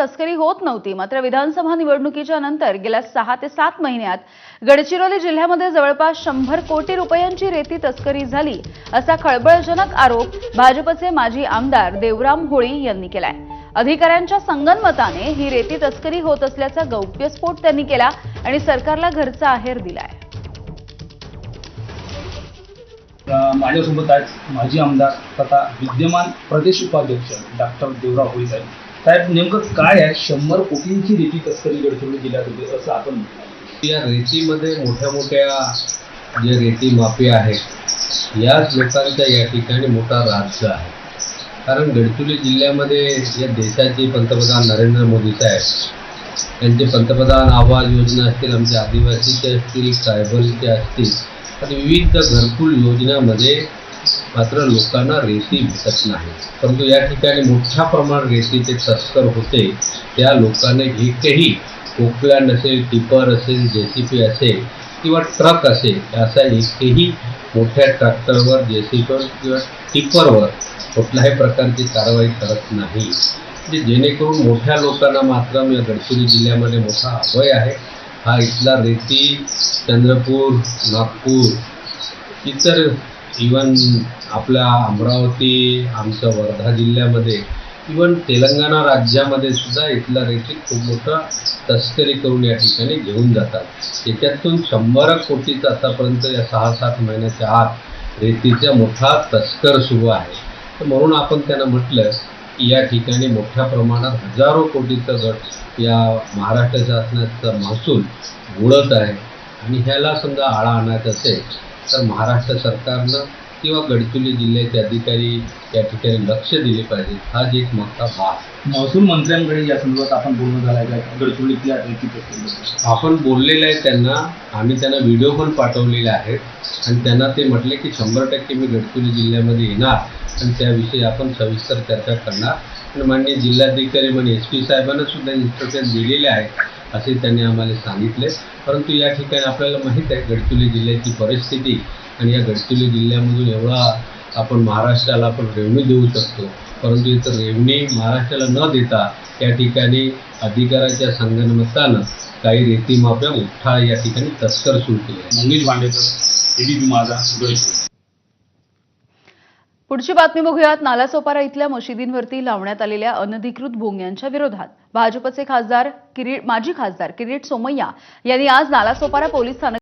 तस्करी होत नव्हती। मात्र विधानसभा निवडणुकीच्या नंतर गेल्या 6 ते 7 महिन्यात गडचिरोली जिल्ह्यामध्ये जवळपास 100 कोटी रुपयांची रेती तस्करी झाली असा खळबळजनक आरोप भाजपचे माजी आमदार देवराम होळी यांनी केलाय। अधिकाऱ्यांच्या संगनमताने ही रेती तस्करी होत असल्याचा गौप्यस्फोट त्यांनी केला आणि सरकारला घरचा आहेर दिलाय। माझ्यासोबत आज माजी आमदार तथा विद्यमान प्रदेश उपाध्यक्ष डॉक्टर देवराम होळी साहेब, नेमकं काय आहे 100 कोटींची रेती तस्करी गडचिरोली जिल्ह्यात होते असं आपण म्हणतो। या रेतीमध्ये मोठ्या मोठ्या जे रेती माफिया आहेत याच लोकांचा या ठिकाणी मोठा राज्य आहे। कारण गडचिरोली जिल्ह्यामध्ये या देशाचे पंतप्रधान नरेंद्र मोदी साहेब यांचे पंतप्रधान आवास योजना असतील, आमच्या आदिवासीचे असतील, ट्रायबलचे असतील आणि विविध घरकुल योजनांमध्ये मात्र लोकांना रेती भेटत नाही। परंतु या ठिकाणी मोठ्या प्रमाणात रेतीचे तस्कर होते। त्या लोकांनी एकही पोकलँड असेल, टिपर असेल, JCB असेल किंवा ट्रक असेल असा एकही मोठ्या ट्रॅक्टरवर, JCBवर किंवा टिपरवर कुठल्याही प्रकारची कारवाई करत नाही। म्हणजे जेणेकरून मोठ्या लोकांना मात्र या गडचिरोली जिल्ह्यामध्ये मोठा अभय आहे। हा इथला रेती चंद्रपूर, नागपूर, इतर इवन आपल्या अमरावती, आमच्या वर्धा जिल्ह्यामध्ये, इवन तेलंगणा राज्यामध्ये सुद्धा इथला रेती खूप मोठा तस्करी करून या ठिकाणी घेऊन जातात। त्याच्यातून 100 कोटीचा आतापर्यंत या 6-7 महिन्याच्या आत रेतीचा मोठा तस्कर सुरू आहे। तर म्हणून आपण त्यांना म्हटलं की या ठिकाणी मोठ्या प्रमाणात हजारो कोटीचा गट या महाराष्ट्र शासनाचा महसूल बुडत आहे आणि ह्याला समजा आळा आणायचा असेल तर महाराष्ट्र सरकारनं किंवा गडचिरोली जिल्ह्याचे अधिकारी या ठिकाणी लक्ष दिले पाहिजे। हा एक मोठा भाग महसूल मंत्र्यांकडे या संदर्भात आपण बोलणं झालं आहे का गडचिरोलीतल्या रेती तस्करी? आपण बोललेलं आहे त्यांना, आम्ही त्यांना व्हिडिओ पण पाठवलेले आहेत आणि त्यांना ते म्हटले की 100% मी गडचिरोली जिल्ह्यामध्ये येणार आणि त्याविषयी आपण सविस्तर चर्चा करणार आणि माननीय जिल्हाधिकारी आणि SP साहेबांना सुद्धा इन्स्ट्रक्शन दिलेले आहेत असे त्यांनी आम्हाला सांगितले। परंतु या ठिकाणी आपल्याला माहीत आहे गडचिरोली जिल्ह्याची परिस्थिती आणि या गडचिरोली जिल्ह्यामधून एवढा आपण महाराष्ट्राला आपण रेव्हन्यू देऊ शकतो, परंतु इथं रेव्हन्यू महाराष्ट्राला न देता या ठिकाणी अधिकाऱ्याच्या संगनमतानं काही रेती माफिया मोठा या ठिकाणी तस्कर सुरू केले। मंगेश भांडेकर, ABP माझा, गडचिरोली। पुढची बातमी बघूयात। नालासोपारा इथल्या मशिदींवरती लावण्यात आलेल्या अनधिकृत भोंग्यांच्या विरोधात भाजपचे माजी खासदार किरीट सोमय्या यांनी आज नालासोपारा पोलीस स्थानक